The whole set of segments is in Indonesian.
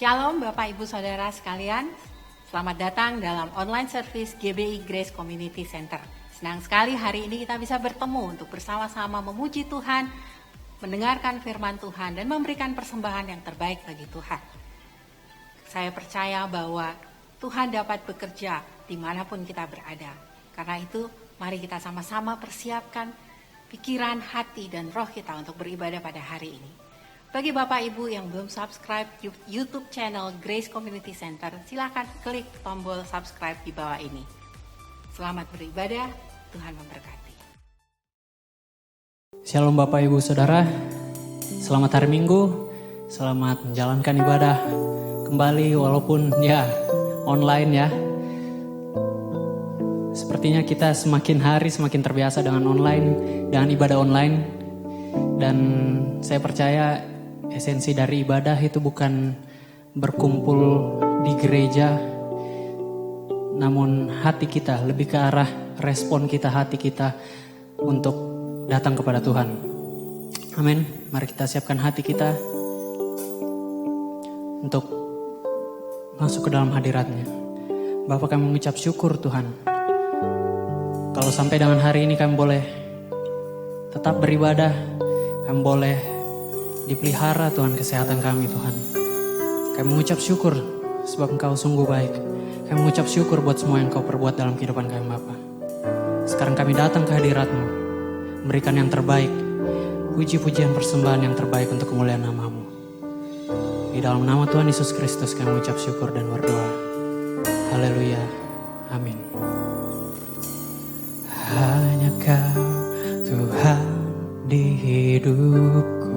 Shalom Bapak Ibu Saudara sekalian, selamat datang dalam online service GBI Grace Community Center. Senang sekali hari ini kita bisa bertemu untuk bersama-sama memuji Tuhan, mendengarkan firman Tuhan dan memberikan persembahan yang terbaik bagi Tuhan. Saya percaya bahwa Tuhan dapat bekerja dimanapun kita berada. Karena itu mari kita sama-sama persiapkan pikiran, hati, dan roh kita untuk beribadah pada hari ini. Bagi Bapak Ibu yang belum subscribe YouTube channel Grace Community Center, silakan klik tombol subscribe di bawah ini. Selamat beribadah, Tuhan memberkati. Shalom Bapak Ibu Saudara, selamat hari Minggu, selamat menjalankan ibadah kembali walaupun online ya. Sepertinya kita semakin hari semakin terbiasa dengan online, dengan ibadah online. Dan saya percaya esensi dari ibadah itu bukan berkumpul di gereja, namun hati kita, lebih ke arah respon kita, hati kita untuk datang kepada Tuhan. Amin. Mari kita siapkan hati kita untuk masuk ke dalam hadirat-Nya. Bapa, kami mengucap syukur Tuhan. Kalau sampai dengan hari ini kami boleh tetap beribadah, kami boleh dipelihara Tuhan kesehatan kami Tuhan. Kami mengucap syukur sebab Engkau sungguh baik. Kami mengucap syukur buat semua yang Engkau perbuat dalam kehidupan kami Bapa. Sekarang kami datang ke hadirat-Mu, memberikan yang terbaik, puji-pujian persembahan yang terbaik untuk kemuliaan nama-Mu. Di dalam nama Tuhan Yesus Kristus kami mengucap syukur dan berdoa. Haleluya. Amin. Hanya Kau Tuhan di hidupku,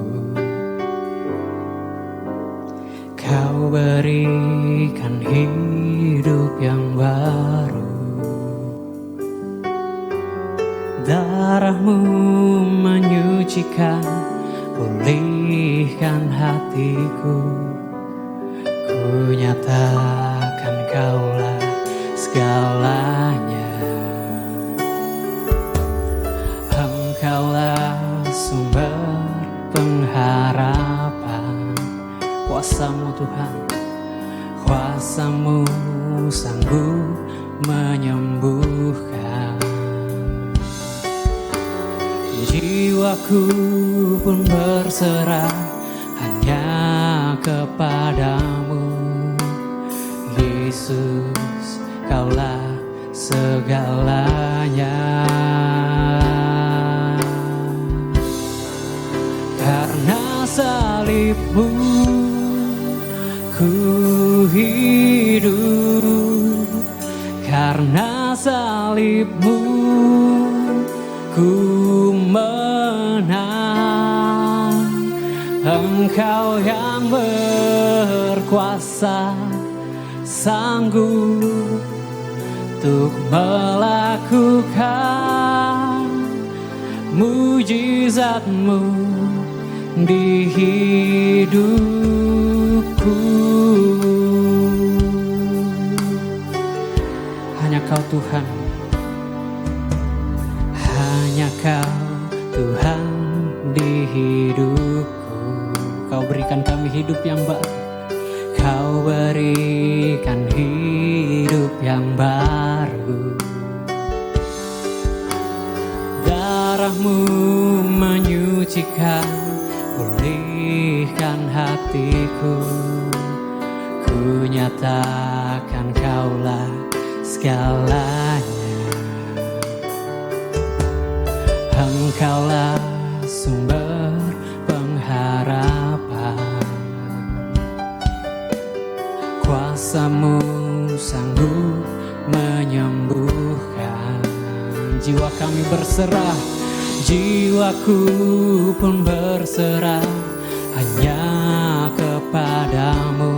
Kau berikan hidup yang baru. Darah-Mu menyucikan, pulihkan hatiku. Ku nyatakan Kaulah segalanya. Engkaulah sumber pengharapan. Kuasa-Mu Tuhan, kuasa-Mu sanggup menyembuhkan. Jiwaku pun berserah hanya kepadamu. Yesus, Kaulah segalanya. Karena salib-Mu ku hidup, karena salib-Mu ku menang. Engkau yang berkuasa, sanggup untuk melakukan mujizat-Mu di hidupku. Hanya Kau Tuhan, hanya Kau Tuhan di hidupku. Kau berikan kami hidup yang baru, Kau berikan hidup yang baru. Darah-Mu menyucikan, pulihkan hatiku. Ku nyatakan Kaulah segalanya. Engkaulah sumber pengharapan. Kuasa-Mu sanggup menyembuhkan. Jiwa kami berserah, jiwaku pun berserah hanya kepadamu.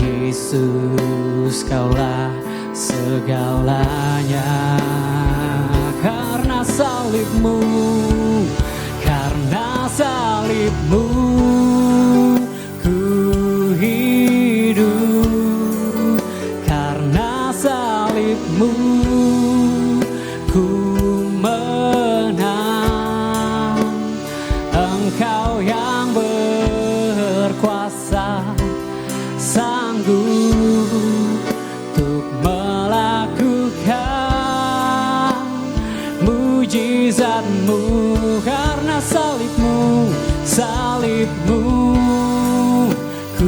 Yesus, Kaulah segalanya. Karena salib-Mu, karena salib-Mu ku hidup, karena salib-Mu ku menang. Engkau yang berkuasa, salib-Mu ku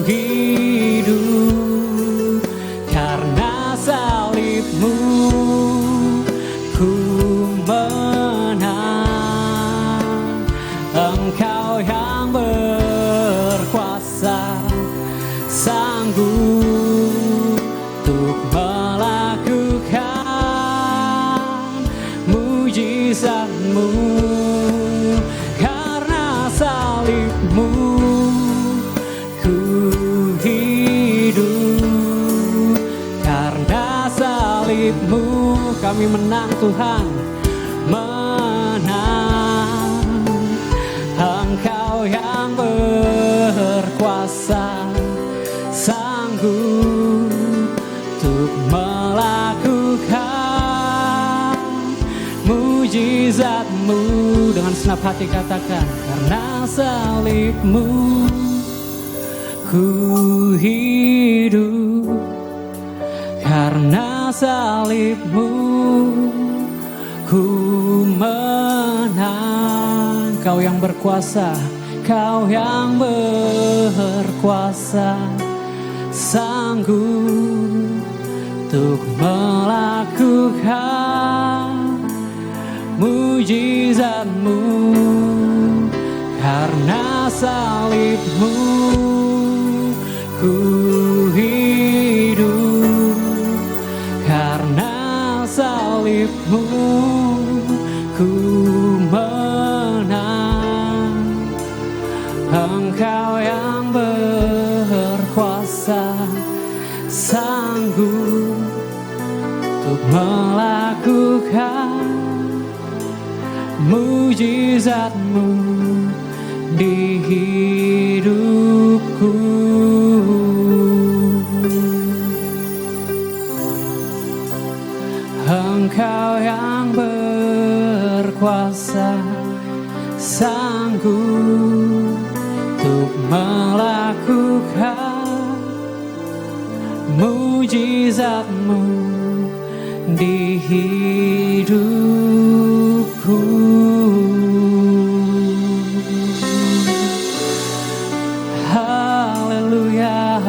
hidup, karena salib-Mu ku menang. Engkau yang berkuasa, sanggup untuk melakukan mujizat-Mu, karena salib-Mu ku hidup, karena salib-Mu kami menang Tuhan, menang. Engkau yang berkuasa, sanggup untuk melakukan mujizat-Mu. Dengan senap hati katakan, karena salib-Mu ku hidup, karena salib-Mu ku menang. Kau yang berkuasa, Kau yang berkuasa, sanggup untuk melakukan mujizat-Mu, karena salib-Mu ku hidup, karena salib-Mu ku menang. Engkau yang berkuasa, sanggup untuk melakukan mujizat-Mu di hidupku. Engkau yang berkuasa, sanggup untuk melakukan mujizat-Mu di hidupku. Haleluya.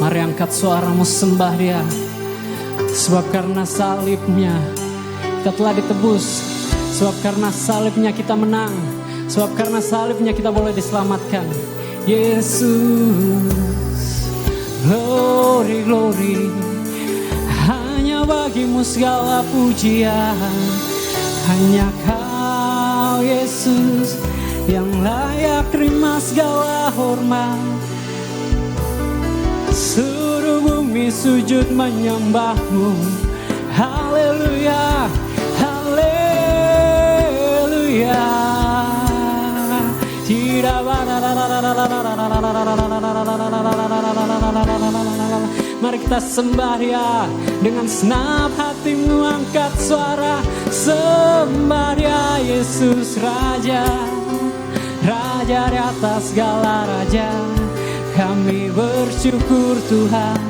Mari angkat suaramu, sembah Dia. Sebab karena salib-Nya kita telah ditebus, sebab karena salib-Nya kita menang, sebab karena salib-Nya kita boleh diselamatkan. Yesus, glory, glory, hanya bagi-Mu segala pujian. Hanya Kau Yesus yang layak terima segala hormat. Seluruh bumi sujud menyembah-Mu. Haleluya, haleluya. Mari kita sembah Dia dengan senap hatimu, angkat suara sembah Dia. Yesus Raja, Raja di atas segala raja. Kami bersyukur Tuhan,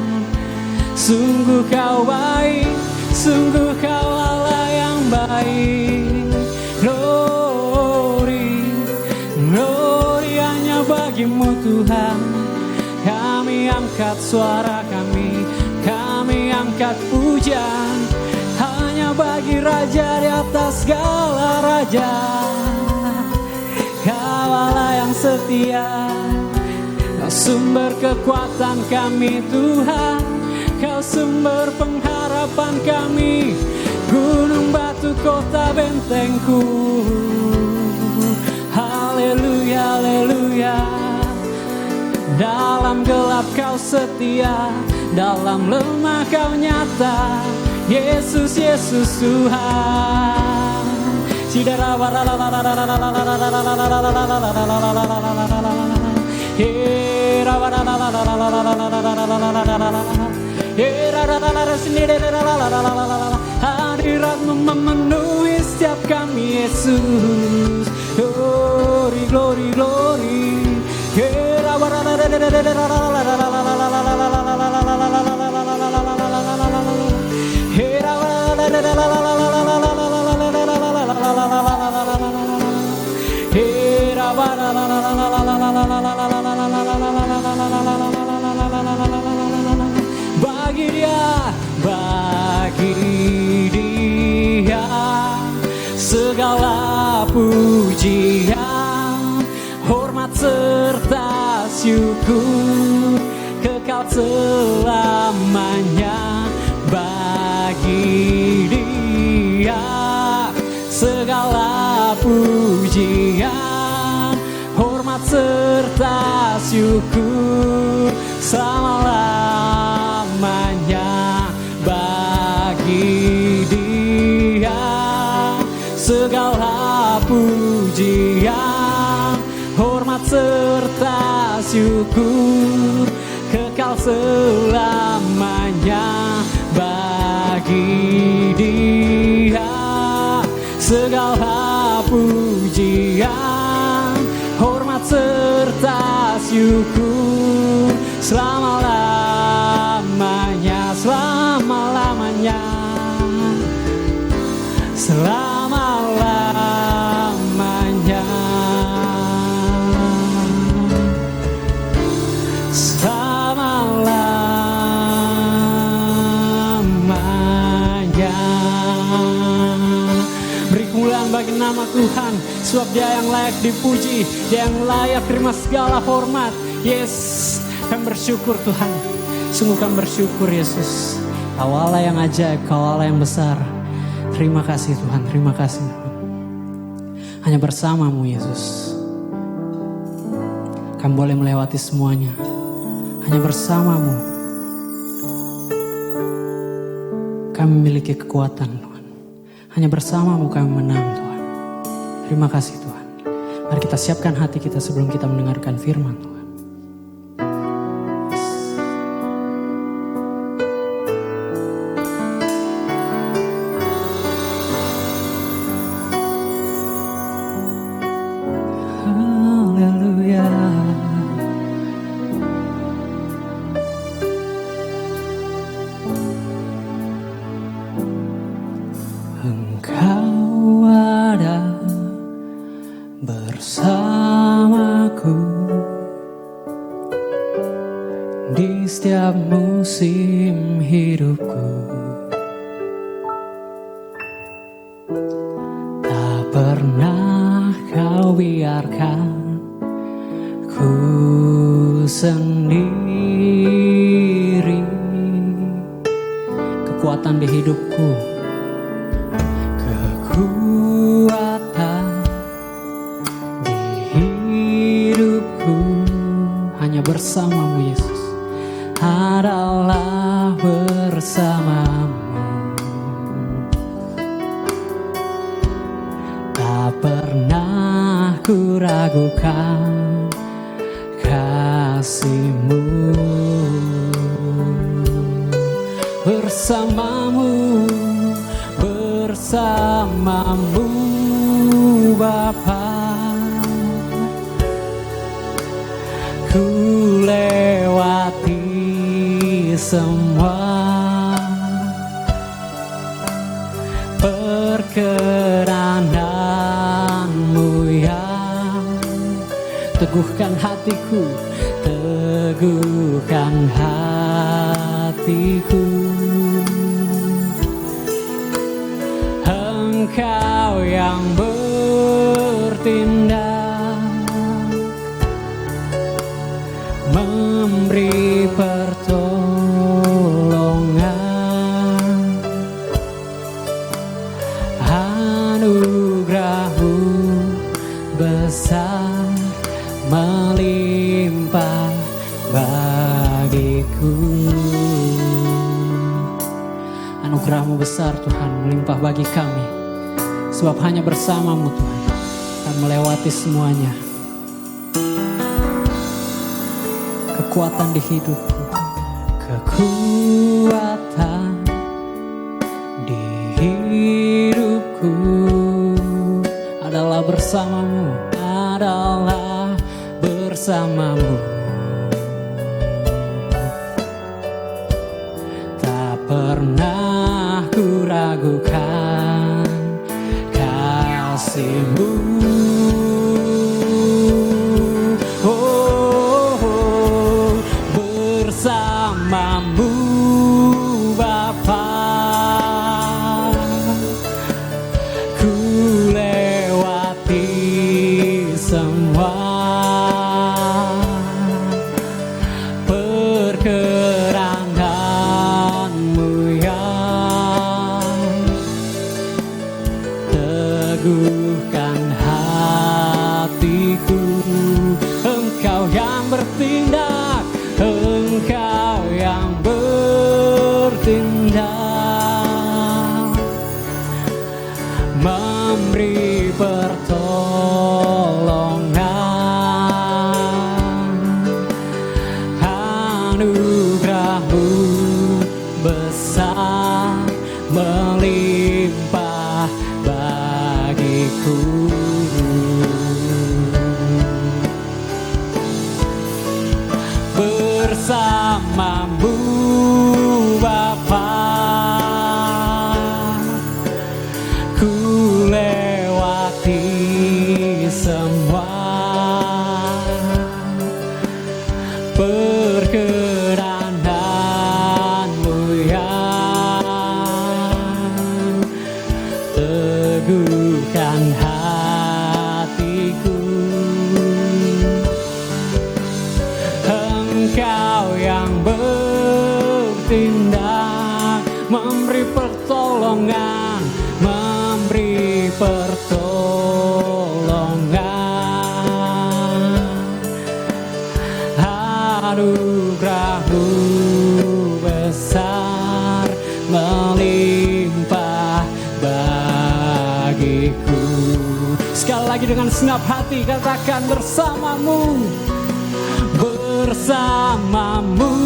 sungguh Kau baik, sungguh Kau Allah yang baik. Glory, glory hanya bagi-Mu Tuhan. Kami angkat suara kami angkat pujian hanya bagi Raja di atas segala raja. Kau Allah yang setia, Kau sumber kekuatan kami Tuhan, Kau sumber pengharapan kami, gunung batu kota bentengku. Haleluya, haleluya. Dalam gelap Kau setia, dalam lemah Kau nyata. Yesus, Yesus Tuhan. Hadirat-Mu memenuhi setiap kami Yesus. Glory, glory, glory. Hey, segala pujian, hormat serta syukur kekal selamanya bagi Dia. Segala pujian, hormat serta syukur selama-lamanya bagi Dia. Segala pujian, hormat serta syukur kekal selamanya bagi Dia. Segala pujian, hormat serta syukur selama-lamanya, selama-lamanya, selama-lamanya, selama-lamanya. Beri kemuliaan bagi nama Tuhan, sebab Dia yang layak dipuji, Dia yang layak terima segala hormat. Yes, kami bersyukur Tuhan, sungguh kami bersyukur Yesus. Kau Allah yang ajaib, Kau Allah yang besar. Terima kasih Tuhan, terima kasih Tuhan. Hanya bersama-Mu Yesus kami boleh melewati semuanya. Hanya bersama-Mu kami memiliki kekuatan Tuhan. Hanya bersama-Mu kami menang Tuhan. Terima kasih Tuhan. Mari kita siapkan hati kita sebelum kita mendengarkan firman Tuhan. Haleluya. Engkau ada bersamaku di setiap musim hidupku. Tak pernah Kau biarkan ku sendiri. Kekuatan di hidupku, kekuatan di hidupku hanya bersama-Mu Yesus, adalah bersama-Mu. Tak pernah ku ragukan kasih-Mu. Bersama-Mu, bersama-Mu Bapa, ku lewati semua perkenanan-Mu yang teguhkan hatiku, teguhkan hatiku. Engkau yang bertindak, memberi pertolongan, anugerah-Mu besar melimpah bagiku. Anugerah-Mu besar Tuhan melimpah bagi kami, sebab hanya bersama-Mu Tuhan akan melewati semuanya. Kekuatan di hidupku, kekuatan di hidupku adalah bersama-Mu, adalah bersama-Mu. Tak pernah ku ragukan kasih-Mu. Bersama-Mu Bapa, ku besar melimpah bagiku. Bersamamu Bapa, ku lewati semua perkenanmu yang teguhkan hatiku. Engkau yang bertindak, memberi pertolongan, memberi pertolongan. Anugerah-Mu besar melimpah bagiku. Sekali lagi dengan senap hati katakan bersamamu. Bersamamu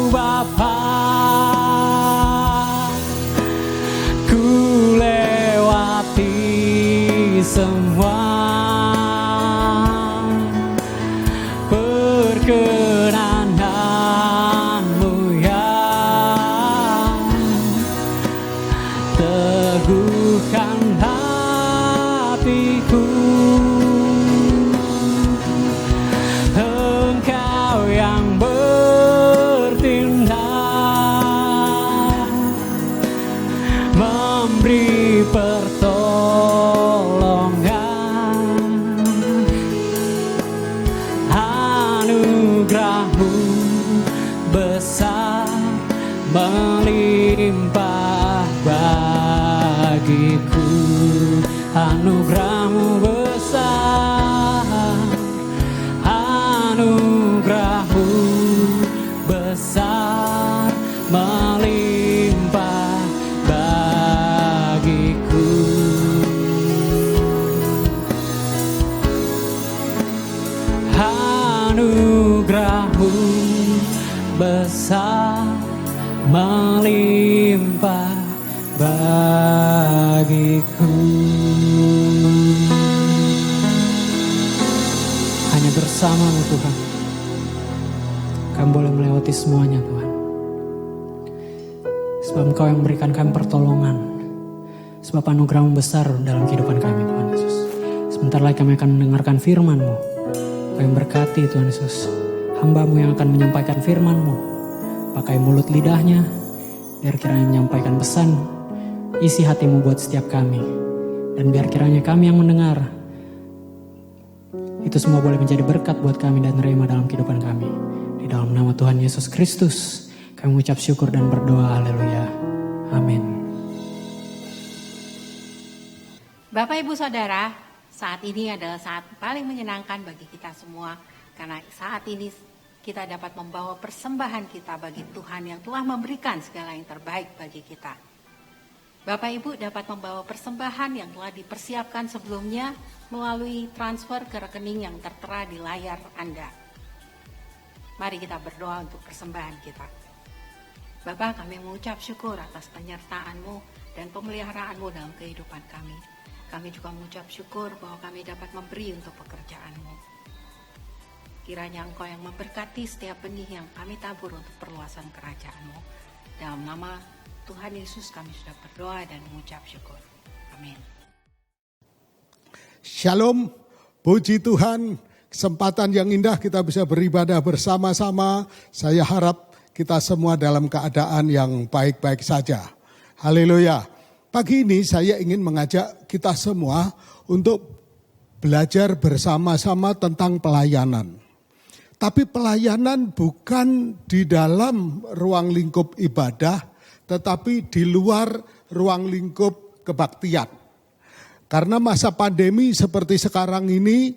Bapa, ku lewati semua perkenanan-Mu yang teguhkan hatiku. Engkau yang bertindak, memberi pertolongan. Anugerah-Mu besar melimpah bagiku. Anugerah-Mu besar, anugerah-Mu besar melimpah bagiku. Anugerah-Mu besar melimpah bagiku. Hanya bersama-Mu Tuhan kami boleh melewati semuanya Tuhan. Sebab Engkau yang memberikan kami pertolongan. Sebab anugerah-Mu besar dalam kehidupan kami Tuhan Yesus. Sebentar lagi kami akan mendengarkan firman-Mu. Kau yang berkati Tuhan Yesus. Hamba-Mu yang akan menyampaikan firman-Mu. Pakai mulut lidahnya. Biar kiranya menyampaikan pesan. Isi hati-Mu buat setiap kami. Dan biar kiranya kami yang mendengar. Itu semua boleh menjadi berkat buat kami dan rema dalam kehidupan kami. Di dalam nama Tuhan Yesus Kristus, kami mengucap syukur dan berdoa. Haleluya. Amin. Bapak Ibu Saudara, saat ini adalah saat paling menyenangkan bagi kita semua. Karena saat ini kita dapat membawa persembahan kita bagi Tuhan yang telah memberikan segala yang terbaik bagi kita. Bapak Ibu dapat membawa persembahan yang telah dipersiapkan sebelumnya melalui transfer ke rekening yang tertera di layar Anda. Mari kita berdoa untuk persembahan kita. Bapa, kami mengucap syukur atas penyertaan-Mu dan pemeliharaanmu dalam kehidupan kami. Kami juga mengucap syukur bahwa kami dapat memberi untuk pekerjaan-Mu. Kiranya Engkau yang memberkati setiap benih yang kami tabur untuk perluasan kerajaan-Mu. Dalam nama Tuhan Yesus kami sudah berdoa dan mengucap syukur. Amin. Shalom, puji Tuhan. Kesempatan yang indah kita bisa beribadah bersama-sama. Saya harap kita semua dalam keadaan yang baik-baik saja. Haleluya. Pagi ini saya ingin mengajak kita semua untuk belajar bersama-sama tentang pelayanan. Tapi pelayanan bukan di dalam ruang lingkup ibadah, tetapi di luar ruang lingkup kebaktian. Karena masa pandemi seperti sekarang ini,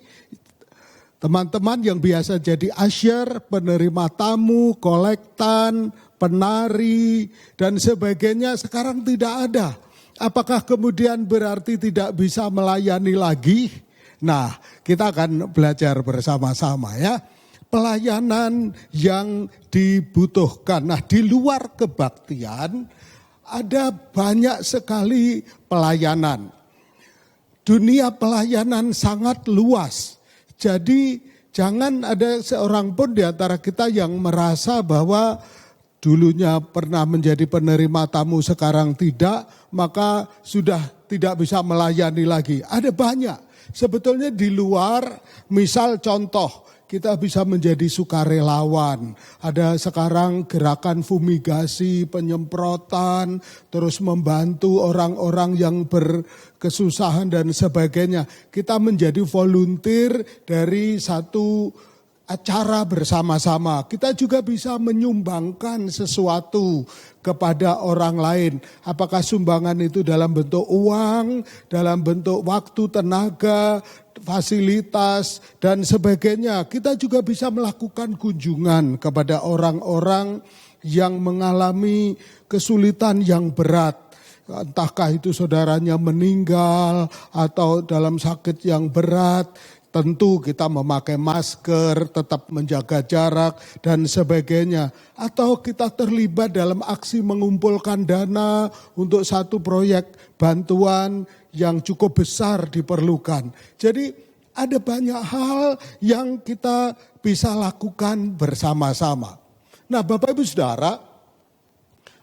teman-teman yang biasa jadi usher, penerima tamu, kolektan, penari, dan sebagainya sekarang tidak ada. Apakah kemudian berarti tidak bisa melayani lagi? Nah, kita akan belajar bersama-sama ya. pelayanan yang dibutuhkan. Nah, di luar kebaktian ada banyak sekali pelayanan. Dunia pelayanan sangat luas. Jadi jangan ada seorang pun di antara kita yang merasa bahwa dulunya pernah menjadi penerima tamu, sekarang tidak, maka sudah tidak bisa melayani lagi. Ada banyak. Sebetulnya di luar, misal contoh, kita bisa menjadi sukarelawan. Ada sekarang gerakan fumigasi, penyemprotan, terus membantu orang-orang yang berkesusahan dan sebagainya. Kita menjadi volunteer dari satu acara bersama-sama. Kita juga bisa menyumbangkan sesuatu kepada orang lain. Apakah sumbangan itu dalam bentuk uang, dalam bentuk waktu, tenaga, fasilitas, dan sebagainya. Kita juga bisa melakukan kunjungan kepada orang-orang yang mengalami kesulitan yang berat. Entahkah itu saudaranya meninggal atau dalam sakit yang berat. Tentu kita memakai masker, tetap menjaga jarak dan sebagainya. Atau kita terlibat dalam aksi mengumpulkan dana untuk satu proyek bantuan yang cukup besar diperlukan. Jadi ada banyak hal yang kita bisa lakukan bersama-sama. Nah, Bapak Ibu Saudara,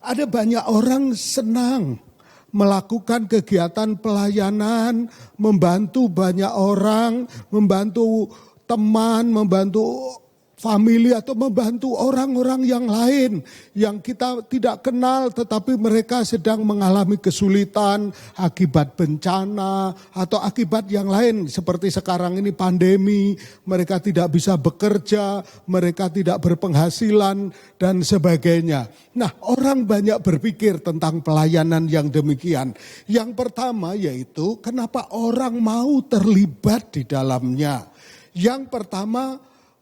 ada banyak orang senang melakukan kegiatan pelayanan, membantu banyak orang, membantu teman, membantu famili atau membantu orang-orang yang lain yang kita tidak kenal tetapi mereka sedang mengalami kesulitan akibat bencana atau akibat yang lain seperti sekarang ini pandemi, mereka tidak bisa bekerja, mereka tidak berpenghasilan dan sebagainya. Nah, orang banyak berpikir tentang pelayanan yang demikian. Yang pertama yaitu kenapa orang mau terlibat di dalamnya. Yang pertama,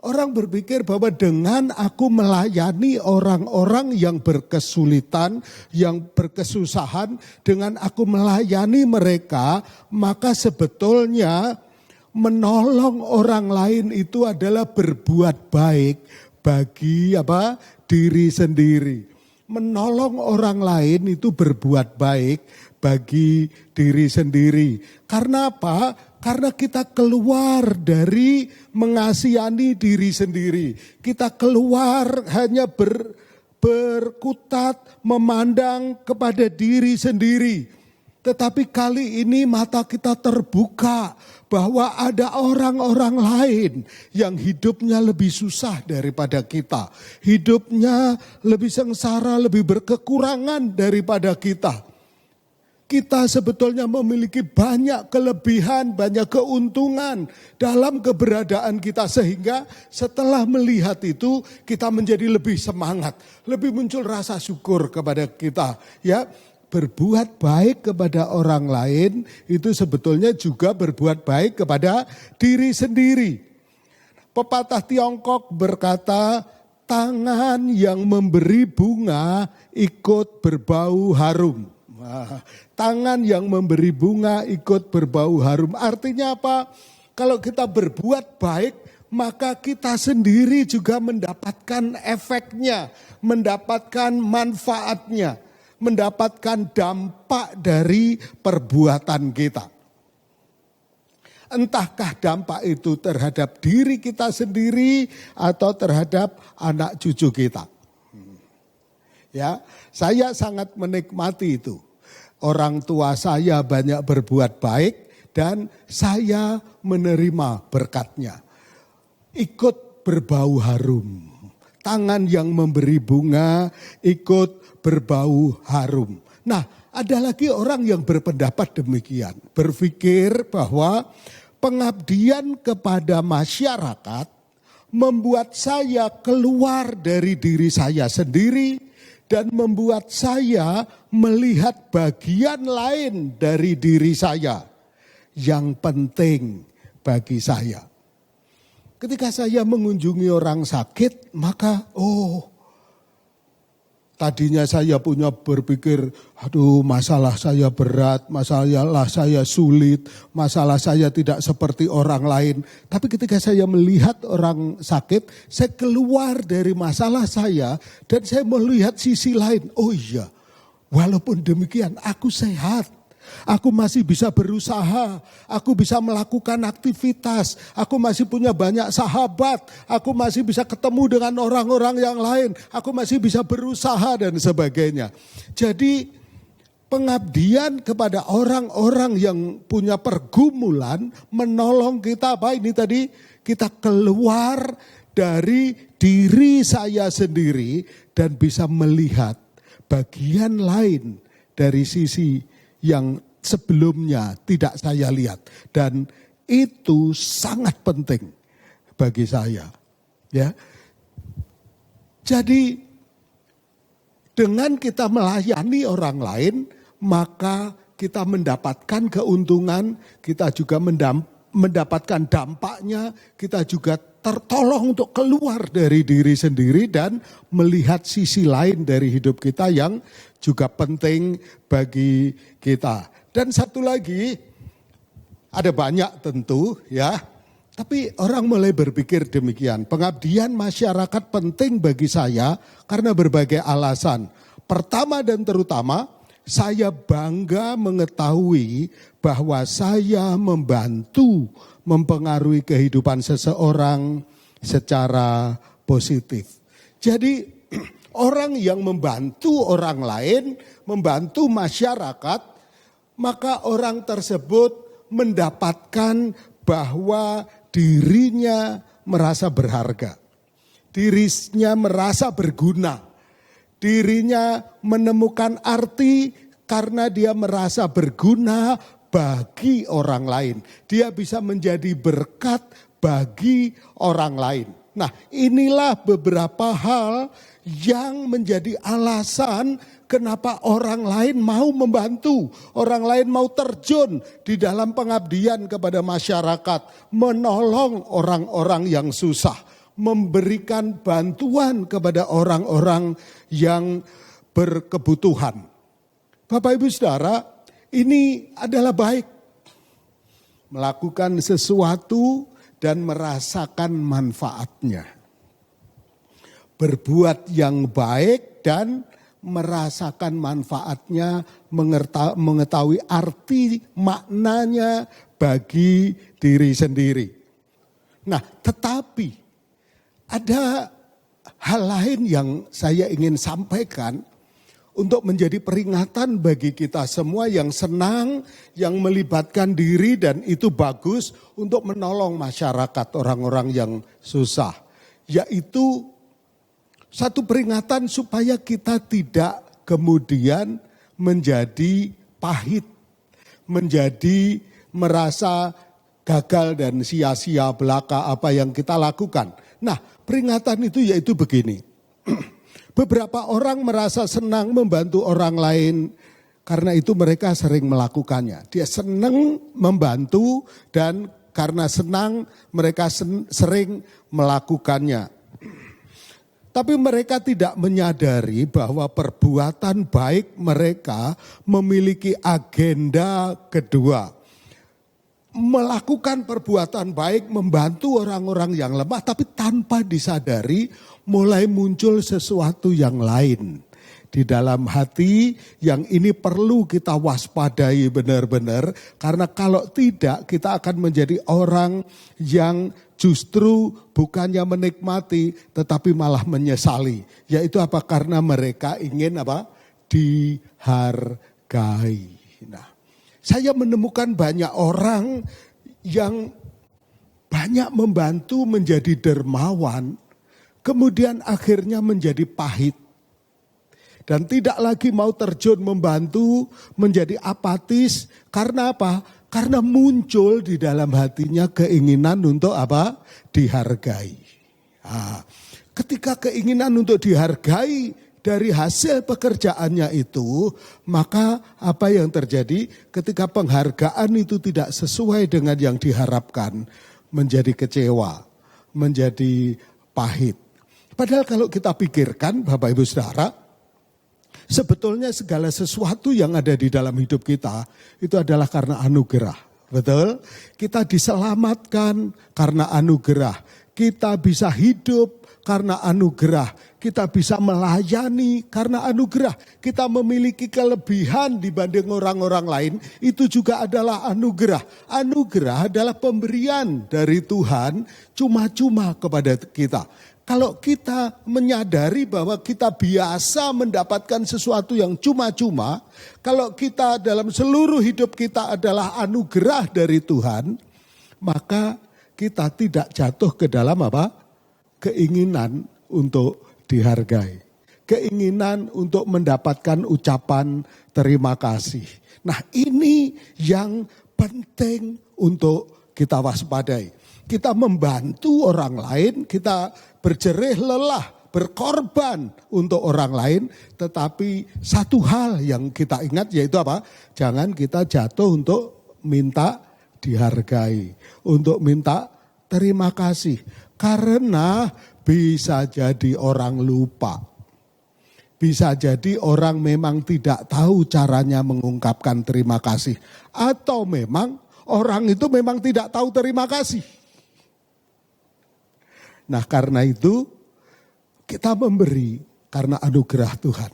orang berpikir bahwa dengan aku melayani orang-orang yang berkesulitan, yang berkesusahan, dengan aku melayani mereka, maka sebetulnya menolong orang lain itu adalah berbuat baik bagi diri sendiri. Menolong orang lain itu berbuat baik bagi diri sendiri. Karena apa? Karena kita keluar dari mengasihani diri sendiri. Kita keluar hanya berkutat memandang kepada diri sendiri. Tetapi kali ini mata kita terbuka bahwa ada orang-orang lain yang hidupnya lebih susah daripada kita. Hidupnya lebih sengsara, lebih berkekurangan daripada kita. Kita sebetulnya memiliki banyak kelebihan, banyak keuntungan dalam keberadaan kita. Sehingga setelah melihat itu kita menjadi lebih semangat. Lebih muncul rasa syukur kepada kita. Ya, berbuat baik kepada orang lain itu sebetulnya juga berbuat baik kepada diri sendiri. Pepatah Tiongkok berkata, tangan yang memberi bunga ikut berbau harum. Tangan yang memberi bunga ikut berbau harum. Artinya apa? Kalau kita berbuat baik, maka kita sendiri juga mendapatkan efeknya, mendapatkan manfaatnya, mendapatkan dampak dari perbuatan kita. Entahkah dampak itu terhadap diri kita sendiri atau terhadap anak cucu kita. Ya, saya sangat menikmati itu. Orang tua saya banyak berbuat baik dan saya menerima berkatnya. Ikut berbau harum. Tangan yang memberi bunga ikut berbau harum. Nah, ada lagi orang yang berpendapat demikian. Berpikir bahwa pengabdian kepada masyarakat membuat saya keluar dari diri saya sendiri dan membuat saya melihat bagian lain dari diri saya yang penting bagi saya. Ketika saya mengunjungi orang sakit, maka Tadinya saya punya berpikir, aduh masalah saya berat, masalah saya sulit, masalah saya tidak seperti orang lain. Tapi ketika saya melihat orang sakit, saya keluar dari masalah saya dan saya melihat sisi lain. Oh iya, walaupun demikian aku sehat. Aku masih bisa berusaha, aku bisa melakukan aktivitas, aku masih punya banyak sahabat, aku masih bisa ketemu dengan orang-orang yang lain, aku masih bisa berusaha dan sebagainya. Jadi pengabdian kepada orang-orang yang punya pergumulan menolong kita apa ini tadi? Kita keluar dari diri saya sendiri dan bisa melihat bagian lain dari sisi yang sebelumnya tidak saya lihat, dan itu sangat penting bagi saya, ya. Jadi dengan kita melayani orang lain, maka kita mendapatkan keuntungan, kita juga mendapatkan dampaknya, kita juga tertolong untuk keluar dari diri sendiri dan melihat sisi lain dari hidup kita yang juga penting bagi kita. Dan satu lagi, ada banyak tentu ya, tapi orang mulai berpikir demikian. Pengabdian masyarakat penting bagi saya karena berbagai alasan. Pertama dan terutama, saya bangga mengetahui bahwa saya membantu mempengaruhi kehidupan seseorang secara positif. Jadi orang yang membantu orang lain, membantu masyarakat, maka orang tersebut mendapatkan bahwa dirinya merasa berharga. Dirinya merasa berguna. Dirinya menemukan arti karena dia merasa berguna bagi orang lain. Dia bisa menjadi berkat bagi orang lain. Nah, inilah beberapa hal yang menjadi alasan kenapa orang lain mau membantu, orang lain mau terjun di dalam pengabdian kepada masyarakat, menolong orang-orang yang susah, memberikan bantuan kepada orang-orang yang berkebutuhan. Bapak Ibu Saudara, ini adalah baik. Melakukan sesuatu dan merasakan manfaatnya. Berbuat yang baik dan merasakan manfaatnya, mengetahui arti maknanya bagi diri sendiri. Nah, tetapi ada hal lain yang saya ingin sampaikan untuk menjadi peringatan bagi kita semua yang senang, yang melibatkan diri dan itu bagus untuk menolong masyarakat, orang-orang yang susah. Yaitu satu peringatan supaya kita tidak kemudian menjadi pahit, menjadi merasa gagal dan sia-sia belaka apa yang kita lakukan. Nah, peringatan itu yaitu begini. Beberapa orang merasa senang membantu orang lain karena itu mereka sering melakukannya. Dia senang membantu dan karena senang mereka sering melakukannya. Tapi mereka tidak menyadari bahwa perbuatan baik mereka memiliki agenda kedua. Melakukan perbuatan baik, membantu orang-orang yang lemah, tapi tanpa disadari mulai muncul sesuatu yang lain di dalam hati yang ini perlu kita waspadai benar-benar. Karena kalau tidak kita akan menjadi orang yang justru bukannya menikmati tetapi malah menyesali. Yaitu apa? Karena mereka ingin apa? Dihargai. Nah, saya menemukan banyak orang yang banyak membantu menjadi dermawan, kemudian akhirnya menjadi pahit. Dan tidak lagi mau terjun membantu, menjadi apatis. Karena apa? Karena muncul di dalam hatinya keinginan untuk apa? Dihargai. Nah, ketika keinginan untuk dihargai dari hasil pekerjaannya itu, maka apa yang terjadi ketika penghargaan itu tidak sesuai dengan yang diharapkan, menjadi kecewa, menjadi pahit. Padahal kalau kita pikirkan Bapak Ibu Saudara, Sebetulnya segala sesuatu yang ada di dalam hidup kita itu adalah karena anugerah. Betul? Kita diselamatkan karena anugerah. Kita bisa hidup karena anugerah. Kita bisa melayani karena anugerah. Kita memiliki kelebihan dibanding orang-orang lain. Itu juga adalah anugerah. Anugerah adalah pemberian dari Tuhan cuma-cuma kepada kita. Kalau kita menyadari bahwa kita biasa mendapatkan sesuatu yang cuma-cuma, kalau kita dalam seluruh hidup kita adalah anugerah dari Tuhan, maka kita tidak jatuh ke dalam apa? Keinginan untuk dihargai. Keinginan untuk mendapatkan ucapan terima kasih. Nah, ini yang penting untuk kita waspadai. Kita membantu orang lain, kita berjerih lelah, berkorban untuk orang lain. Tetapi satu hal yang kita ingat yaitu apa? Jangan kita jatuh untuk minta dihargai. Untuk minta terima kasih. Karena bisa jadi orang lupa. Bisa jadi orang memang tidak tahu caranya mengungkapkan terima kasih. Atau memang orang itu memang tidak tahu terima kasih. Nah, karena itu kita memberi karena anugerah Tuhan.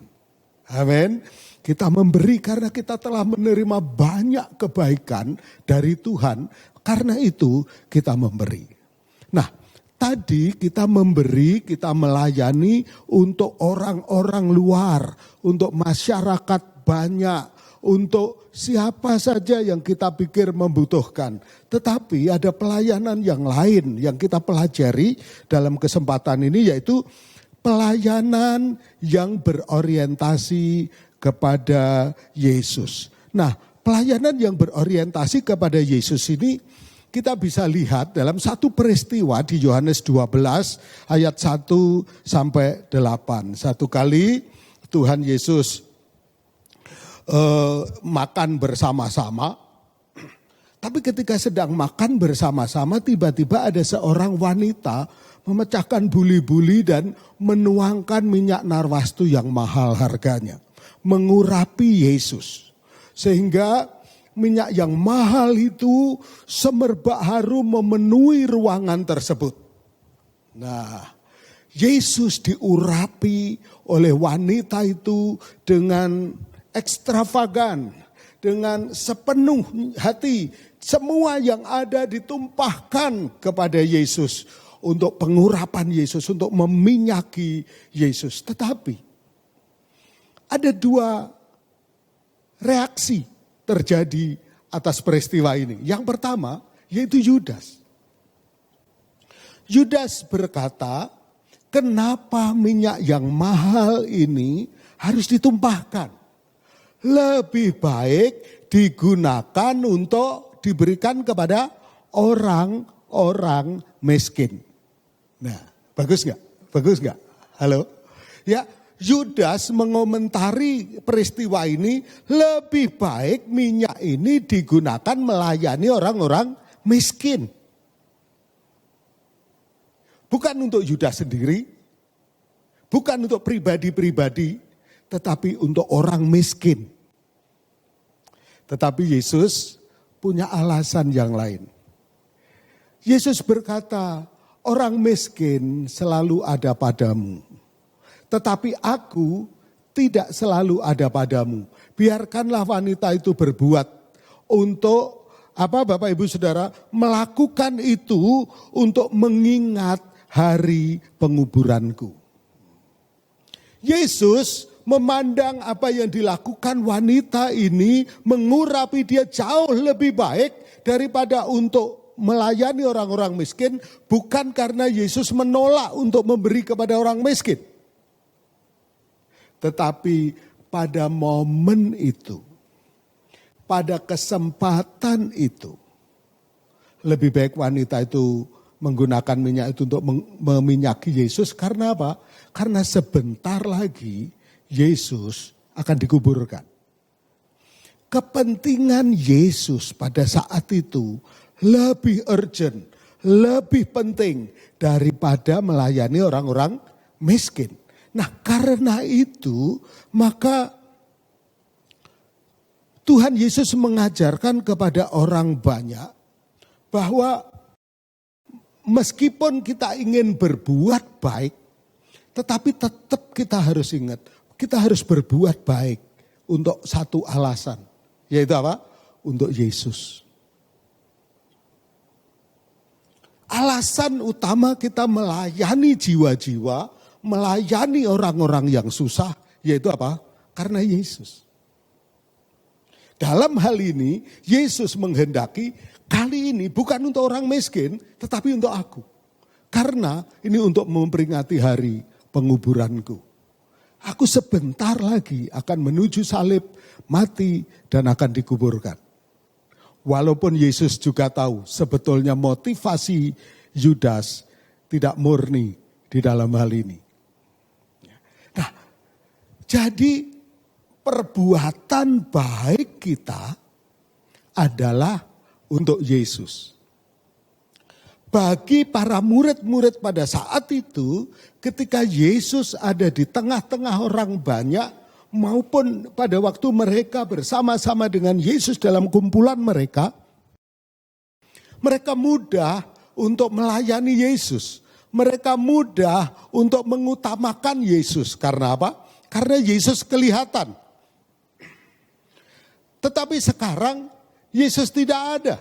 Amin. Kita memberi karena kita telah menerima banyak kebaikan dari Tuhan. Karena itu kita memberi. Nah, tadi kita memberi, kita melayani untuk orang-orang luar, untuk masyarakat banyak, untuk siapa saja yang kita pikir membutuhkan. Tetapi ada pelayanan yang lain yang kita pelajari dalam kesempatan ini, yaitu pelayanan yang berorientasi kepada Yesus. Nah, pelayanan yang berorientasi kepada Yesus ini kita bisa lihat dalam satu peristiwa di Yohanes 12 ayat 1 sampai 8. Satu kali Tuhan Yesus makan bersama-sama. Tapi ketika sedang makan bersama-sama, tiba-tiba ada seorang wanita memecahkan buli-buli dan menuangkan minyak narwastu yang mahal harganya, mengurapi Yesus. Sehingga minyak yang mahal itu semerbak harum memenuhi ruangan tersebut. Nah, Yesus diurapi oleh wanita itu dengan ekstravagan, dengan sepenuh hati. Semua yang ada ditumpahkan kepada Yesus untuk pengurapan Yesus, untuk meminyaki Yesus. Tetapi ada dua reaksi terjadi atas peristiwa ini. Yang pertama yaitu Yudas. Yudas berkata, kenapa minyak yang mahal ini harus ditumpahkan? Lebih baik digunakan untuk diberikan kepada orang-orang miskin. Nah, bagus nggak? Bagus nggak? Halo? Ya, Yudas mengomentari peristiwa ini, lebih baik minyak ini digunakan melayani orang-orang miskin. Bukan untuk Yudas sendiri, bukan untuk pribadi-pribadi, tetapi untuk orang miskin. Tetapi Yesus punya alasan yang lain. Yesus berkata, orang miskin selalu ada padamu. Tetapi aku tidak selalu ada padamu. Biarkanlah wanita itu berbuat untuk Bapak Ibu Saudara, melakukan itu untuk mengingat hari penguburanku. Yesus memandang apa yang dilakukan wanita ini, mengurapi dia jauh lebih baik daripada untuk melayani orang-orang miskin. Bukan karena Yesus menolak untuk memberi kepada orang miskin. Tetapi pada momen itu, pada kesempatan itu, lebih baik wanita itu menggunakan minyak itu untuk meminyaki Yesus. Karena apa? Karena sebentar lagi Yesus akan dikuburkan. Kepentingan Yesus pada saat itu lebih urgent, lebih penting daripada melayani orang-orang miskin. Nah, karena itu maka Tuhan Yesus mengajarkan kepada orang banyak bahwa meskipun kita ingin berbuat baik, tetapi tetap kita harus ingat, kita harus berbuat baik untuk satu alasan. Yaitu apa? Untuk Yesus. Alasan utama kita melayani jiwa-jiwa, melayani orang-orang yang susah, yaitu apa? Karena Yesus. Dalam hal ini, Yesus menghendaki kali ini bukan untuk orang miskin, tetapi untuk aku. Karena ini untuk memperingati hari penguburanku. Aku sebentar lagi akan menuju salib, mati, dan akan dikuburkan. Walaupun Yesus juga tahu sebetulnya motivasi Yudas tidak murni di dalam hal ini. Nah, jadi perbuatan baik kita adalah untuk Yesus. Bagi para murid-murid pada saat itu, ketika Yesus ada di tengah-tengah orang banyak, maupun pada waktu mereka bersama-sama dengan Yesus dalam kumpulan mereka mudah untuk melayani Yesus. Mereka mudah untuk mengutamakan Yesus. Karena apa? Karena Yesus kelihatan. Tetapi sekarang Yesus tidak ada.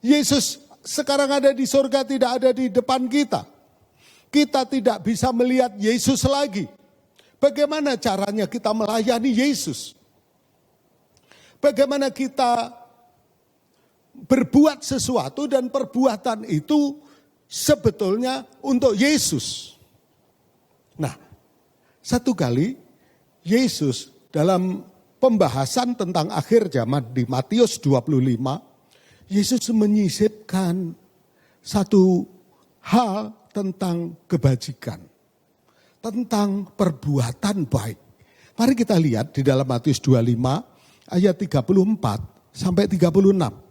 Yesus sekarang ada di surga, tidak ada di depan kita. Kita tidak bisa melihat Yesus lagi. Bagaimana caranya kita melayani Yesus? Bagaimana kita berbuat sesuatu dan perbuatan itu sebetulnya untuk Yesus. Nah, satu kali Yesus dalam pembahasan tentang akhir zaman di Matius 25, Yesus menyisipkan satu hal tentang kebajikan. Tentang perbuatan baik. Mari kita lihat di dalam Matius 25 ayat 34 sampai 36.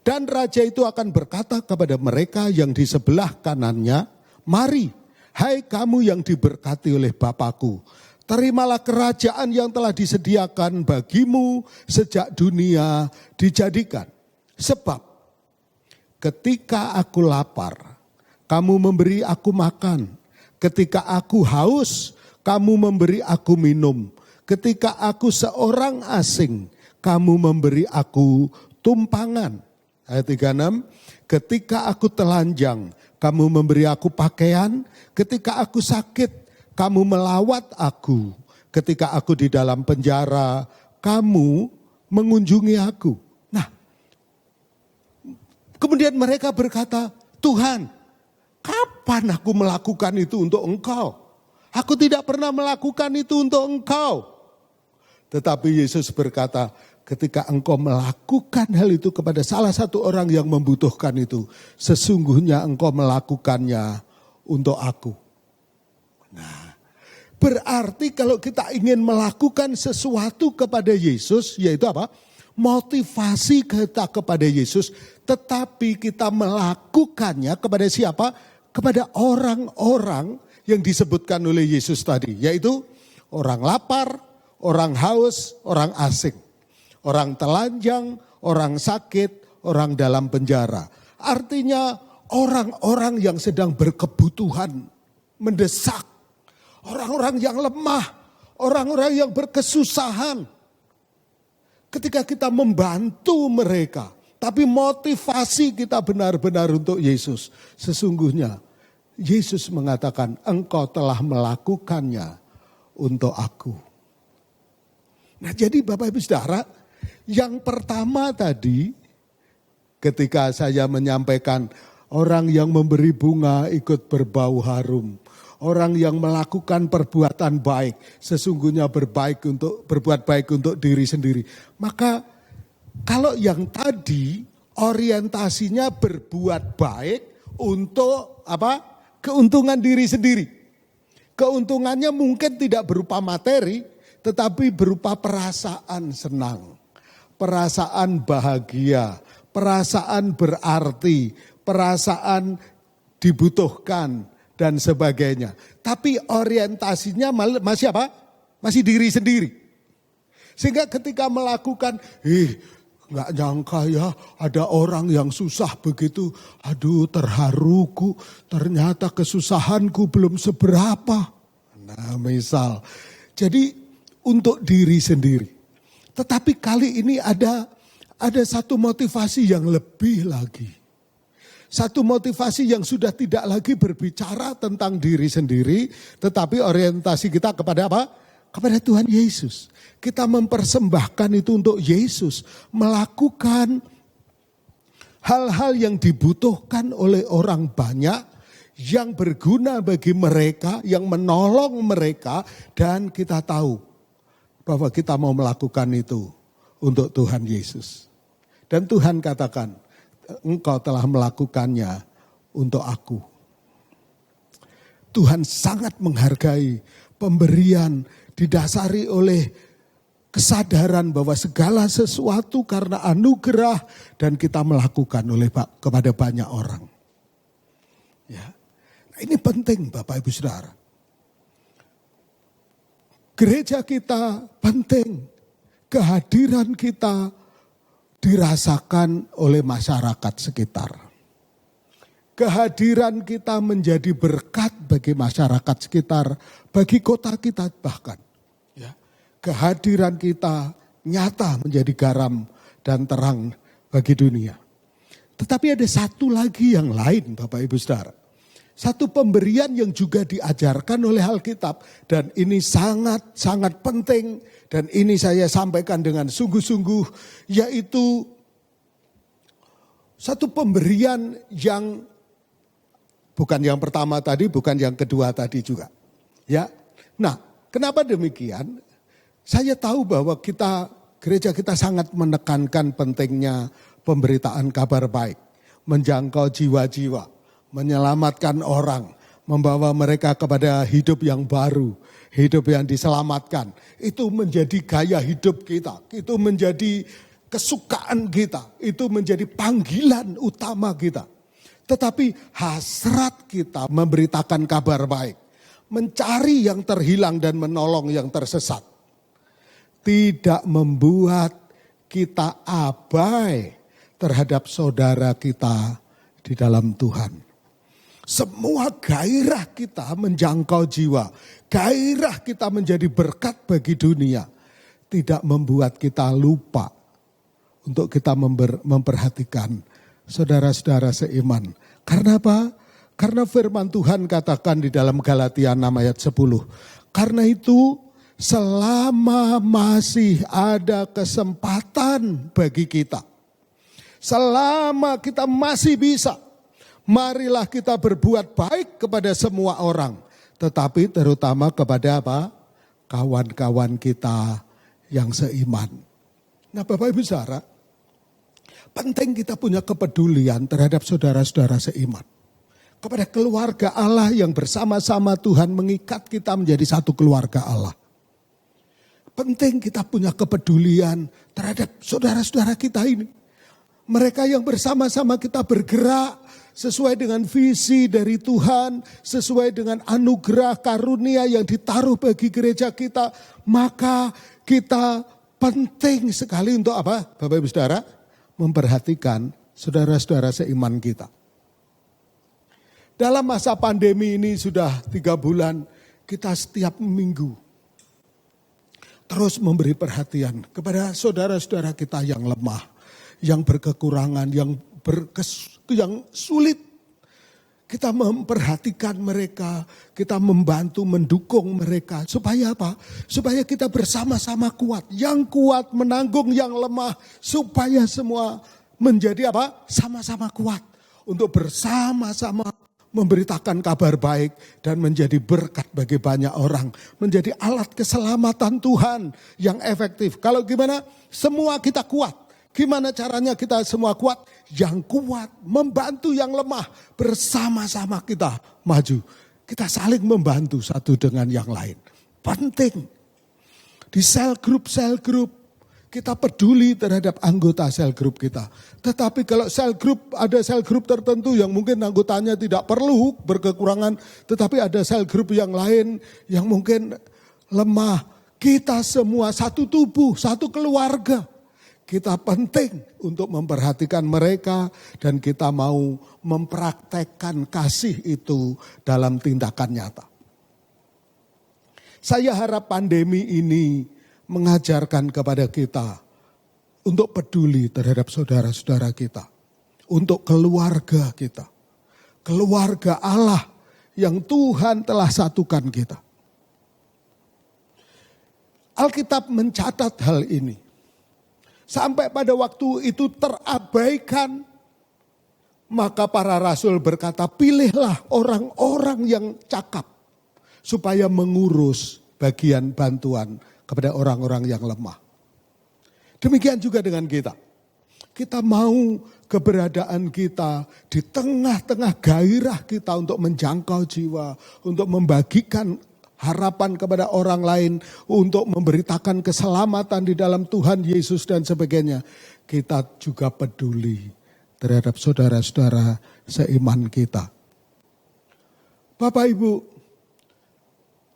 Dan raja itu akan berkata kepada mereka yang di sebelah kanannya, mari, hai kamu yang diberkati oleh Bapakku, terimalah kerajaan yang telah disediakan bagimu sejak dunia dijadikan. Sebab ketika aku lapar, kamu memberi aku makan. Ketika aku haus, kamu memberi aku minum. Ketika aku seorang asing, kamu memberi aku tumpangan. Ayat 36, ketika aku telanjang, kamu memberi aku pakaian. Ketika aku sakit, kamu melawat aku. Ketika aku di dalam penjara, kamu mengunjungi aku. Nah, kemudian mereka berkata, Tuhan, kapan aku melakukan itu untuk Engkau? Aku tidak pernah melakukan itu untuk Engkau. Tetapi Yesus berkata, ketika engkau melakukan hal itu kepada salah satu orang yang membutuhkan itu, sesungguhnya engkau melakukannya untuk aku. Nah, berarti kalau kita ingin melakukan sesuatu kepada Yesus, yaitu apa? Motivasi kita kepada Yesus, tetapi kita melakukannya kepada siapa? Kepada orang-orang yang disebutkan oleh Yesus tadi, yaitu orang lapar, orang haus, orang asing, orang telanjang, orang sakit, orang dalam penjara. Artinya orang-orang yang sedang berkebutuhan mendesak, orang-orang yang lemah, orang-orang yang berkesusahan. Ketika kita membantu mereka, tapi motivasi kita benar-benar untuk Yesus. Sesungguhnya Yesus mengatakan, engkau telah melakukannya untuk aku. Nah, jadi Bapak Ibu Saudara, yang pertama tadi ketika saya menyampaikan orang yang memberi bunga ikut berbau harum. Orang yang melakukan perbuatan baik sesungguhnya berbuat baik untuk diri sendiri. Maka kalau yang tadi orientasinya berbuat baik untuk apa? Keuntungan diri sendiri. Keuntungannya mungkin tidak berupa materi, tetapi berupa perasaan senang, perasaan bahagia, perasaan berarti, perasaan dibutuhkan dan sebagainya. Tapi orientasinya masih apa? Masih diri sendiri. Sehingga ketika melakukan, nggak nyangka ya ada orang yang susah begitu. Aduh terharuku, ternyata kesusahanku belum seberapa. Nah misal, jadi untuk diri sendiri. Tetapi kali ini ada satu motivasi yang lebih lagi. Satu motivasi yang sudah tidak lagi berbicara tentang diri sendiri, tetapi orientasi kita kepada apa? Kepada Tuhan Yesus. Kita mempersembahkan itu untuk Yesus. Melakukan hal-hal yang dibutuhkan oleh orang banyak, yang berguna bagi mereka, yang menolong mereka, dan kita tahu bahwa kita mau melakukan itu untuk Tuhan Yesus. Dan Tuhan katakan, engkau telah melakukannya untuk aku. Tuhan sangat menghargai pemberian didasari oleh kesadaran bahwa segala sesuatu karena anugerah dan kita melakukan kepada banyak orang. Ya. Nah, ini penting Bapak Ibu Saudara. Gereja kita penting, kehadiran kita dirasakan oleh masyarakat sekitar. Kehadiran kita menjadi berkat bagi masyarakat sekitar, bagi kota kita bahkan. Ya. Kehadiran kita nyata menjadi garam dan terang bagi dunia. Tetapi ada satu lagi yang lain Bapak Ibu Saudara. Satu pemberian yang juga diajarkan oleh Alkitab. Dan ini sangat-sangat penting. Dan ini saya sampaikan dengan sungguh-sungguh. Yaitu satu pemberian yang bukan yang pertama tadi, bukan yang kedua tadi juga. Ya. Nah, kenapa demikian? Saya tahu bahwa gereja kita sangat menekankan pentingnya pemberitaan kabar baik. Menjangkau jiwa-jiwa. Menyelamatkan orang, membawa mereka kepada hidup yang baru, hidup yang diselamatkan. Itu menjadi gaya hidup kita, itu menjadi kesukaan kita, itu menjadi panggilan utama kita. Tetapi hasrat kita memberitakan kabar baik, mencari yang terhilang dan menolong yang tersesat. Tidak membuat kita abai terhadap saudara kita di dalam Tuhan. Semua gairah kita menjangkau jiwa, gairah kita menjadi berkat bagi dunia, tidak membuat kita lupa untuk kita memperhatikan saudara-saudara seiman. Karena apa? Karena firman Tuhan katakan di dalam Galatia 6 ayat 10. Karena itu selama masih ada kesempatan bagi kita, selama kita masih bisa, marilah kita berbuat baik kepada semua orang. Tetapi terutama kepada apa? Kawan-kawan kita yang seiman. Nah Bapak Ibu Saudara, penting kita punya kepedulian terhadap saudara-saudara seiman. Kepada keluarga Allah yang bersama-sama Tuhan mengikat kita menjadi satu keluarga Allah. Penting kita punya kepedulian terhadap saudara-saudara kita ini. Mereka yang bersama-sama kita bergerak sesuai dengan visi dari Tuhan, sesuai dengan anugerah karunia yang ditaruh bagi gereja kita, maka kita penting sekali untuk apa? Bapak Ibu Saudara, memperhatikan saudara-saudara seiman kita. Dalam masa pandemi ini sudah 3 bulan, kita setiap minggu terus memberi perhatian kepada saudara-saudara kita yang lemah, yang berkekurangan, yang sulit. Kita memperhatikan mereka, kita membantu, mendukung mereka. Supaya apa? Supaya kita bersama-sama kuat. Yang kuat menanggung yang lemah. Supaya semua menjadi apa? Sama-sama kuat. Untuk bersama-sama memberitakan kabar baik dan menjadi berkat bagi banyak orang. Menjadi alat keselamatan Tuhan yang efektif. Kalau gimana? Semua kita kuat. Gimana caranya kita semua kuat? Yang kuat membantu yang lemah. Bersama-sama kita maju. Kita saling membantu satu dengan yang lain. Penting. Di sel grup Kita peduli terhadap anggota sel grup kita. Tetapi kalau ada sel grup tertentu yang mungkin anggotanya tidak perlu berkekurangan, tetapi ada sel grup yang lain yang mungkin lemah. Kita semua satu tubuh, satu keluarga. Kita penting untuk memperhatikan mereka dan kita mau mempraktekkan kasih itu dalam tindakan nyata. Saya harap pandemi ini mengajarkan kepada kita untuk peduli terhadap saudara-saudara kita. Untuk keluarga kita. Keluarga Allah yang Tuhan telah satukan kita. Alkitab mencatat hal ini. Sampai pada waktu itu terabaikan. Maka para rasul berkata, pilihlah orang-orang yang cakap. Supaya mengurus bagian bantuan kepada orang-orang yang lemah. Demikian juga dengan kita. Kita mau keberadaan kita di tengah-tengah gairah kita untuk menjangkau jiwa, untuk membagikan harapan kepada orang lain, untuk memberitakan keselamatan di dalam Tuhan Yesus dan sebagainya. Kita juga peduli terhadap saudara-saudara seiman kita. Bapak Ibu,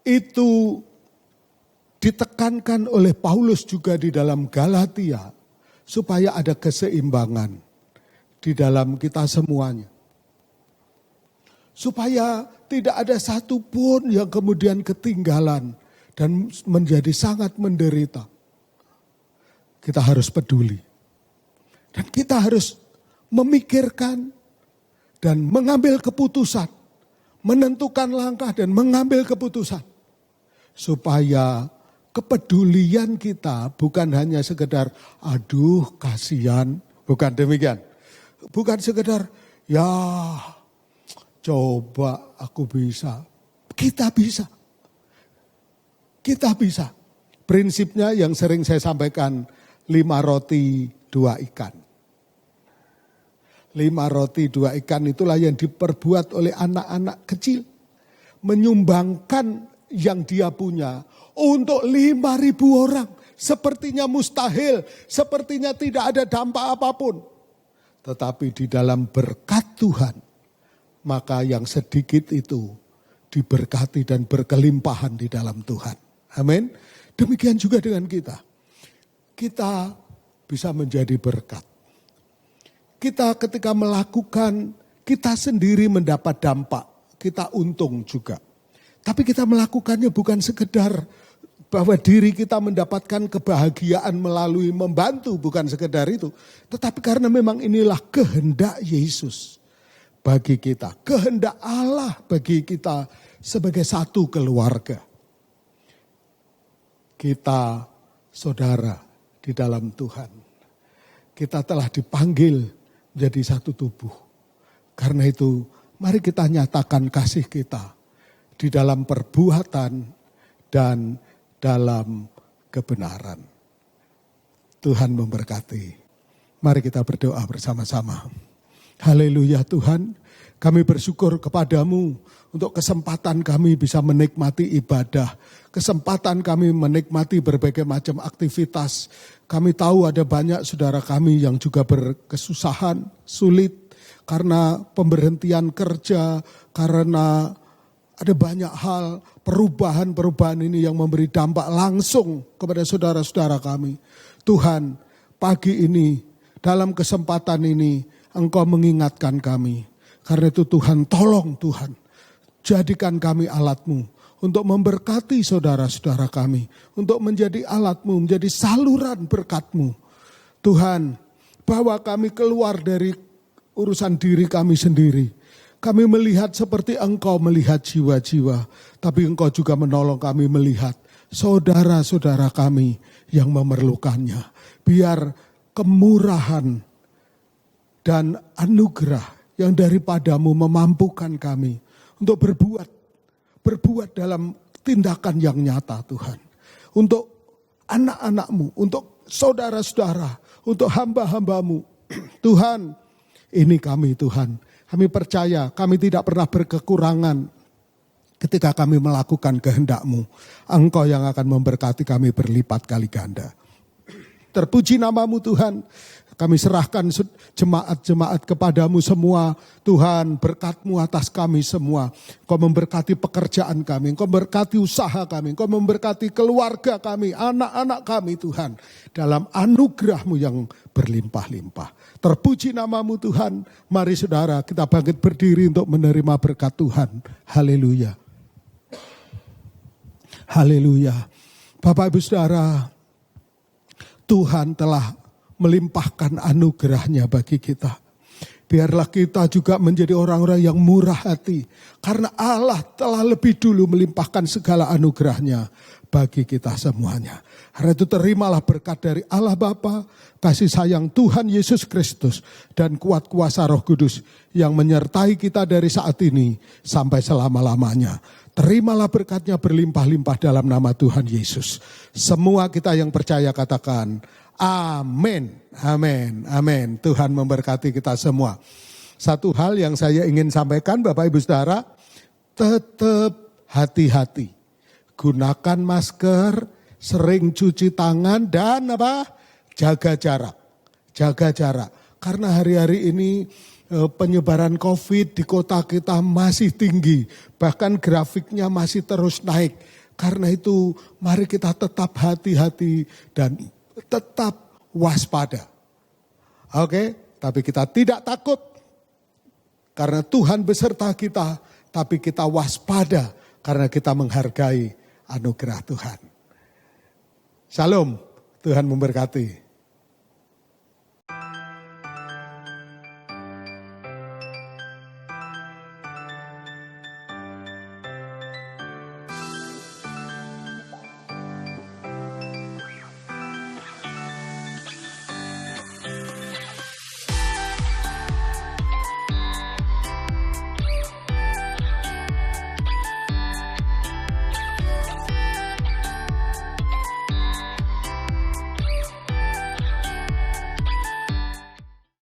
itu ditekankan oleh Paulus juga di dalam Galatia supaya ada keseimbangan di dalam kita semuanya. Supaya tidak ada satupun yang kemudian ketinggalan dan menjadi sangat menderita. Kita harus peduli. Dan kita harus memikirkan dan mengambil keputusan. Menentukan langkah dan mengambil keputusan. Supaya kepedulian kita bukan hanya sekedar aduh kasihan, bukan demikian. Bukan sekedar ya coba aku bisa. Kita bisa. Kita bisa. Prinsipnya yang sering saya sampaikan 5 roti 2 ikan. 5 roti 2 ikan itulah yang diperbuat oleh anak-anak kecil. Menyumbangkan yang dia punya untuk 5.000 orang. Sepertinya mustahil, sepertinya tidak ada dampak apapun. Tetapi di dalam berkat Tuhan, maka yang sedikit itu diberkati dan berkelimpahan di dalam Tuhan. Amin. Demikian juga dengan kita. Kita bisa menjadi berkat. Kita ketika melakukan, kita sendiri mendapat dampak. Kita untung juga. Tapi kita melakukannya bukan sekedar bahwa diri kita mendapatkan kebahagiaan melalui membantu, bukan sekedar itu. Tetapi karena memang inilah kehendak Yesus bagi kita. Kehendak Allah bagi kita sebagai satu keluarga. Kita saudara di dalam Tuhan. Kita telah dipanggil menjadi satu tubuh. Karena itu mari kita nyatakan kasih kita di dalam perbuatan dan dalam kebenaran. Tuhan memberkati. Mari kita berdoa bersama-sama. Haleluya Tuhan, kami bersyukur kepadamu untuk kesempatan kami bisa menikmati ibadah. Kesempatan kami menikmati berbagai macam aktivitas. Kami tahu ada banyak saudara kami yang juga berkesusahan, sulit karena pemberhentian kerja, karena ada banyak hal, perubahan-perubahan ini yang memberi dampak langsung kepada saudara-saudara kami. Tuhan, pagi ini, dalam kesempatan ini, Engkau mengingatkan kami. Karena itu Tuhan, tolong Tuhan, jadikan kami alat-Mu untuk memberkati saudara-saudara kami. Untuk menjadi alat-Mu, menjadi saluran berkat-Mu. Tuhan, bawa kami keluar dari urusan diri kami sendiri. Kami melihat seperti Engkau melihat jiwa-jiwa. Tapi Engkau juga menolong kami melihat saudara-saudara kami yang memerlukannya. Biar kemurahan dan anugerah yang daripadamu memampukan kami untuk berbuat dalam tindakan yang nyata Tuhan. Untuk anak-anak-Mu, untuk saudara-saudara, untuk hamba-hamba-Mu. Tuhan, ini kami Tuhan. Kami percaya kami tidak pernah berkekurangan ketika kami melakukan kehendak-Mu. Engkau yang akan memberkati kami berlipat kali ganda. Terpuji namamu Tuhan. Kami serahkan jemaat-jemaat kepadamu semua. Tuhan, berkat-Mu atas kami semua. Engkau memberkati pekerjaan kami, Engkau memberkati usaha kami, Engkau memberkati keluarga kami, anak-anak kami Tuhan. Dalam anugerah-Mu yang berlimpah-limpah. Terpuji namamu Tuhan. Mari saudara kita bangkit berdiri untuk menerima berkat Tuhan. Haleluya. Haleluya. Bapak Ibu Saudara, Tuhan telah melimpahkan anugerahnya bagi kita. Biarlah kita juga menjadi orang-orang yang murah hati. Karena Allah telah lebih dulu melimpahkan segala anugerahnya bagi kita semuanya. Karena itu terimalah berkat dari Allah Bapa, kasih sayang Tuhan Yesus Kristus, dan kuat kuasa Roh Kudus yang menyertai kita dari saat ini sampai selama-lamanya. Terimalah berkatnya berlimpah-limpah dalam nama Tuhan Yesus. Semua kita yang percaya katakan, amin, amin, amin. Tuhan memberkati kita semua. Satu hal yang saya ingin sampaikan Bapak Ibu Saudara, tetap hati-hati. Gunakan masker, sering cuci tangan dan jaga jarak. Jaga jarak. Karena hari-hari ini penyebaran COVID di kota kita masih tinggi. Bahkan grafiknya masih terus naik. Karena itu mari kita tetap hati-hati dan tetap waspada. Oke, tapi kita tidak takut. Karena Tuhan beserta kita, tapi kita waspada karena kita menghargai anugerah Tuhan. Shalom, Tuhan memberkati.